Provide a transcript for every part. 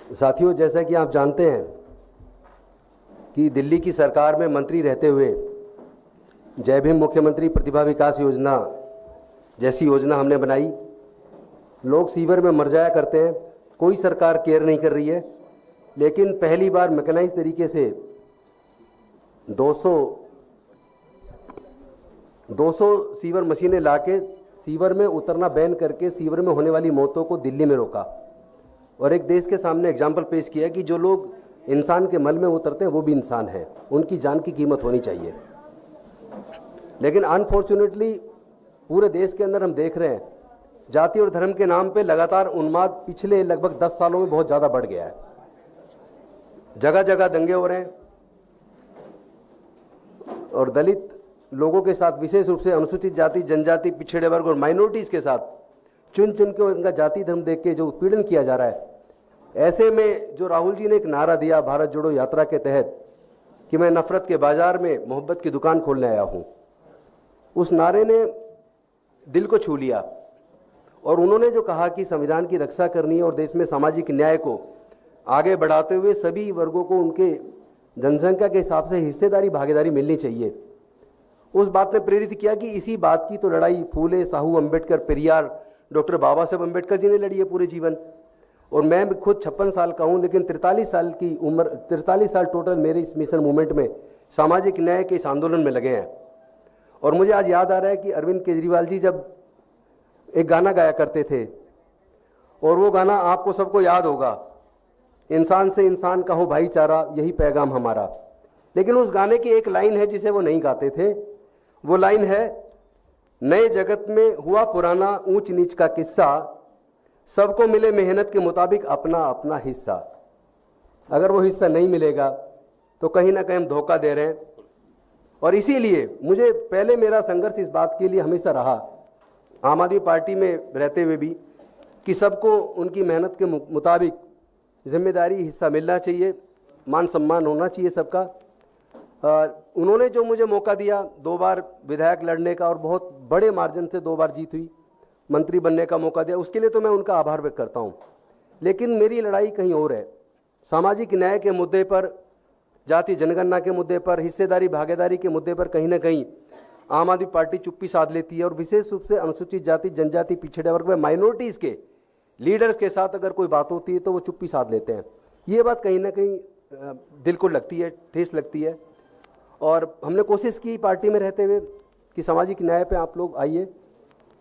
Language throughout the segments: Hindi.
साथियों, जैसा कि आप जानते हैं कि दिल्ली की सरकार में मंत्री रहते हुए जय भीम मुख्यमंत्री प्रतिभा विकास योजना जैसी योजना हमने बनाई। लोग सीवर में मर जाया करते हैं, कोई सरकार केयर नहीं कर रही है, लेकिन पहली बार मैकेनाइज तरीके से 200 सीवर मशीनें लाके सीवर में उतरना बैन करके सीवर में होने वाली मौतों को दिल्ली में रोका और एक देश के सामने एग्जाम्पल पेश किया कि जो लोग इंसान के मल में उतरते हैं वो भी इंसान हैं, उनकी जान की कीमत होनी चाहिए। लेकिन अनफॉर्चुनेटली पूरे देश के अंदर हम देख रहे हैं जाति और धर्म के नाम पे लगातार उन्माद पिछले लगभग 10 सालों में बहुत ज़्यादा बढ़ गया है। जगह जगह दंगे हो रहे हैं और दलित लोगों के साथ, विशेष रूप से अनुसूचित जाति, जनजाति, पिछड़े वर्ग और माइनॉरिटीज़ के साथ चुन चुन के उनका जाति धर्म देख के जो उत्पीड़न किया जा रहा है, ऐसे में जो राहुल जी ने एक नारा दिया भारत जोड़ो यात्रा के तहत कि मैं नफरत के बाजार में मोहब्बत की दुकान खोलने आया हूँ, उस नारे ने दिल को छू लिया। और उन्होंने जो कहा कि संविधान की रक्षा करनी है और देश में सामाजिक न्याय को आगे बढ़ाते हुए सभी वर्गों को उनके जनसंख्या के हिसाब से हिस्सेदारी भागीदारी मिलनी चाहिए, उस बात ने प्रेरित किया कि इसी बात की तो लड़ाई फूले, साहू, अम्बेडकर, पेरियार, डॉक्टर बाबा साहब अम्बेडकर जी ने लड़ी है पूरे जीवन। और मैं खुद 56 साल का हूँ, लेकिन 43 साल की उम्र, 43 साल टोटल मेरे इस मिशन मूवमेंट में, सामाजिक न्याय के इस आंदोलन में लगे हैं। और मुझे आज याद आ रहा है कि अरविंद केजरीवाल जी जब एक गाना गाया करते थे, और वो गाना आपको सबको याद होगा, इंसान से इंसान का हो भाईचारा, यही पैगाम हमारा। लेकिन उस गाने की एक लाइन है जिसे वो नहीं गाते थे, वो लाइन है, नए जगत में हुआ पुराना ऊंच नीच का किस्सा, सबको मिले मेहनत के मुताबिक अपना अपना हिस्सा। अगर वो हिस्सा नहीं मिलेगा तो कहीं ना कहीं हम धोखा दे रहे हैं। और इसीलिए मुझे पहले मेरा संघर्ष इस बात के लिए हमेशा रहा, आम आदमी पार्टी में रहते हुए भी, कि सबको उनकी मेहनत के मुताबिक जिम्मेदारी हिस्सा मिलना चाहिए, मान सम्मान होना चाहिए सबका। उन्होंने जो मुझे मौका दिया 2 बार विधायक लड़ने का और बहुत बड़े मार्जिन से 2 बार जीत हुई, मंत्री बनने का मौका दिया, उसके लिए तो मैं उनका आभार व्यक्त करता हूँ। लेकिन मेरी लड़ाई कहीं और है। सामाजिक न्याय के मुद्दे पर, जाति जनगणना के मुद्दे पर, हिस्सेदारी भागीदारी के मुद्दे पर कहीं ना कहीं आम आदमी पार्टी चुप्पी साध लेती है। और विशेष रूप से अनुसूचित जाति, जनजाति, पिछड़े वर्ग में माइनॉरिटीज़ के लीडर्स के साथ अगर कोई बात होती है तो वो चुप्पी साध लेते हैं। ये बात कहीं ना कहीं दिल को लगती है, ठेस लगती है। और हमने कोशिश की पार्टी में रहते हुए कि सामाजिक न्याय पे आप लोग आइए,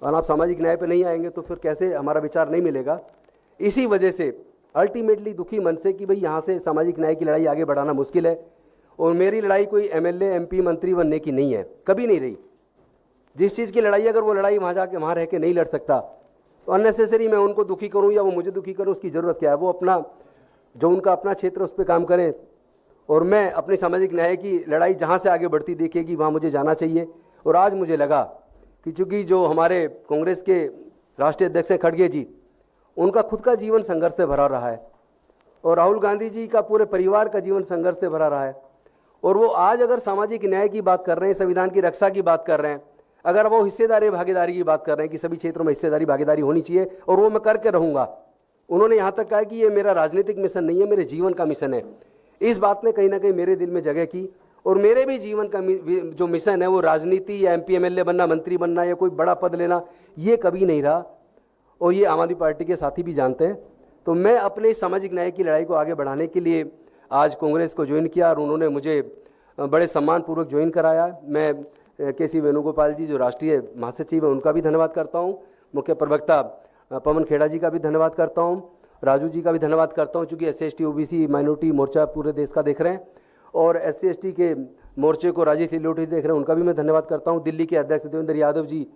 और आप सामाजिक न्याय पे नहीं आएंगे तो फिर कैसे हमारा विचार नहीं मिलेगा। इसी वजह से अल्टीमेटली दुखी मन से कि भाई यहाँ से सामाजिक न्याय की लड़ाई आगे बढ़ाना मुश्किल है। और मेरी लड़ाई कोई एमएलए, एमपी, मंत्री बनने की नहीं है, कभी नहीं रही। जिस चीज़ की लड़ाई, अगर वो लड़ाई वहाँ जाके वहाँ रह के नहीं लड़ सकता तो अननेसेसरी मैं उनको दुखी करूँ या वो मुझे दुखी करूँ, उसकी ज़रूरत क्या है। वो अपना, जो उनका अपना क्षेत्र उस पर काम करें, और मैं अपनी सामाजिक न्याय की लड़ाई जहाँ से आगे बढ़ती देखेगी वहाँ मुझे जाना चाहिए। और आज मुझे लगा कि चूँकि जो हमारे कांग्रेस के राष्ट्रीय अध्यक्ष हैं खड़गे जी, उनका खुद का जीवन संघर्ष से भरा रहा है, और राहुल गांधी जी का पूरे परिवार का जीवन संघर्ष से भरा रहा है, और वो आज अगर सामाजिक न्याय की बात कर रहे हैं, संविधान की रक्षा की बात कर रहे हैं, अगर वो हिस्सेदारी भागीदारी की बात कर रहे हैं कि सभी क्षेत्रों में हिस्सेदारी भागीदारी होनी चाहिए और वो मैं करके रहूँगा। उन्होंने यहाँ तक कहा कि ये मेरा राजनीतिक मिशन नहीं है, मेरे जीवन का मिशन है। इस बात ने कहीं ना कहीं मेरे दिल में जगह की। और मेरे भी जीवन का जो मिशन है वो राजनीति या एमपी एमएलए बनना, मंत्री बनना या कोई बड़ा पद लेना, ये कभी नहीं रहा। और ये आम आदमी पार्टी के साथी भी जानते हैं। तो मैं अपने सामाजिक न्याय की लड़ाई को आगे बढ़ाने के लिए आज कांग्रेस को ज्वाइन किया, और उन्होंने मुझे बड़े सम्मानपूर्वक ज्वाइन कराया। मैं के.सी. वेणुगोपाल जी जो राष्ट्रीय महासचिव हैं उनका भी धन्यवाद करता हूँ, मुख्य प्रवक्ता पवन खेड़ा जी का भी धन्यवाद करता हूँ, राजू जी का भी धन्यवाद करता हूँ, चूँकि SC ST OBC माइनॉरिटी मोर्चा पूरे देश का देख रहे हैं, और SC ST के मोर्चे को राजीव सिल्लोटी देख रहे हैं, उनका भी मैं धन्यवाद करता हूँ। दिल्ली के अध्यक्ष देवेंद्र यादव जी,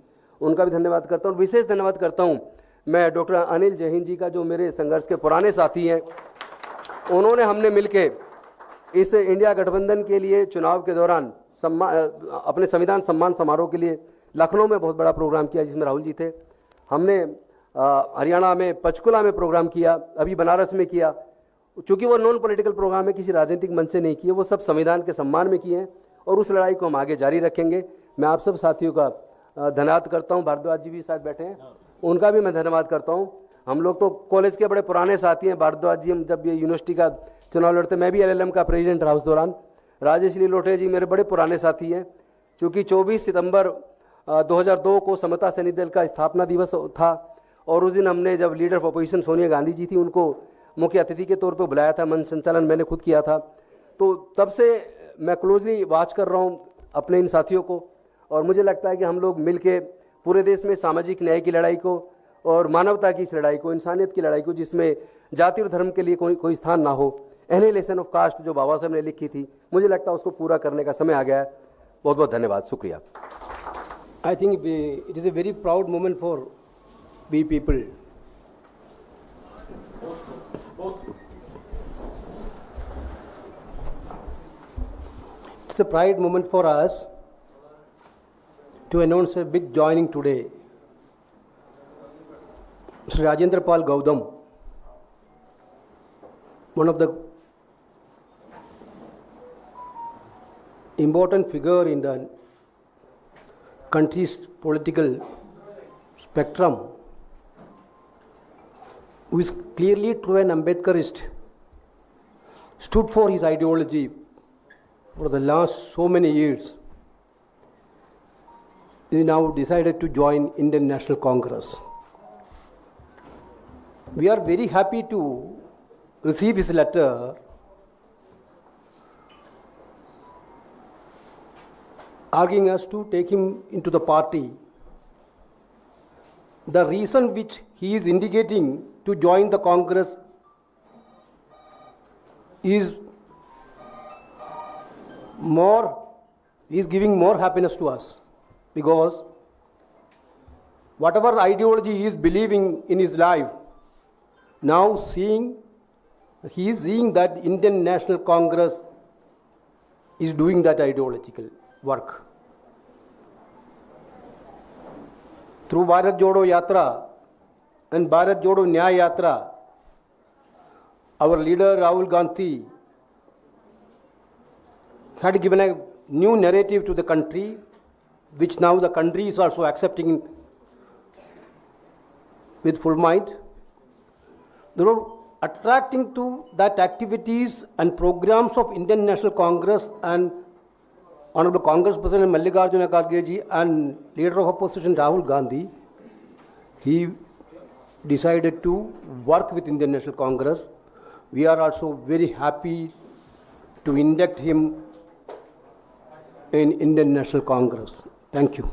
उनका भी धन्यवाद करता हूँ। विशेष धन्यवाद करता हूँ मैं डॉक्टर अनिल जैन जी का, जो मेरे संघर्ष के पुराने साथी हैं। उन्होंने, हमने मिलके इस इंडिया गठबंधन के लिए चुनाव के दौरान अपने संविधान सम्मान समारोह के लिए लखनऊ में बहुत बड़ा प्रोग्राम किया, जिसमें राहुल जी थे। हमने हरियाणा में पंचकुला में प्रोग्राम किया, अभी बनारस में किया। चूँकि वो नॉन पॉलिटिकल प्रोग्राम है, किसी राजनीतिक मंच से नहीं किए, वो सब संविधान के सम्मान में किए हैं, और उस लड़ाई को हम आगे जारी रखेंगे। मैं आप सब साथियों का धन्यवाद करता हूँ। भारद्वाज जी भी साथ बैठे हैं, उनका भी मैं धन्यवाद करता हूँ। हम लोग तो कॉलेज के बड़े पुराने साथी हैं। भारद्वाज जी, हम जब ये यूनिवर्सिटी का चुनाव लड़ते, मैं भी एलएलएम का प्रेसिडेंट रहा उस दौरान। राजेश लीलोटे जी मेरे बड़े पुराने साथी हैं। चूँकि 24 सितंबर 2002 को समता सैनिक दल का स्थापना दिवस था और उस दिन हमने जब leader of opposition Sonia Gandhi ji थी, उनको मुख्य अतिथि के तौर पर बुलाया था। मंच संचालन मैंने खुद किया था। तो तब से मैं क्लोजली वॉच कर रहा हूँ अपने इन साथियों को, और मुझे लगता है कि हम लोग मिलके पूरे देश में सामाजिक न्याय की लड़ाई को और मानवता की इस लड़ाई को, इंसानियत की लड़ाई को, जिसमें जाति और धर्म के लिए कोई स्थान ना हो, एनिहिलेशन ऑफ कास्ट जो बाबा साहब ने लिखी थी, मुझे लगता है उसको पूरा करने का समय आ गया है। बहुत बहुत धन्यवाद, शुक्रिया। I think it is a very proud moment for we people. It's a pride moment for us to announce a big joining today. Sri Rajendra Pal Gaudam, one of the important figure in the country's political spectrum, who is clearly true an Ambedkarist, stood for his ideology for the last so many years. He now decided to join Indian National Congress. We are very happy to receive his letter arguing us to take him into the party. The reason which he is indicating to join the Congress is giving more happiness to us, because whatever ideology he is believing in his life, now he is seeing that Indian National Congress is doing that ideological work. Through Bharat Jodo Yatra and Bharat Jodo Nyay Yatra, our leader Rahul Gandhi had given a new narrative to the country, which now the country is also accepting with full might. Therefore, attracting to that activities and programs of Indian National Congress and Honorable Congress President Mallikarjuna Kharge ji and Leader of Opposition Rahul Gandhi, he decided to work with Indian National Congress. We are also very happy to induct him in Indian National Congress. Thank you.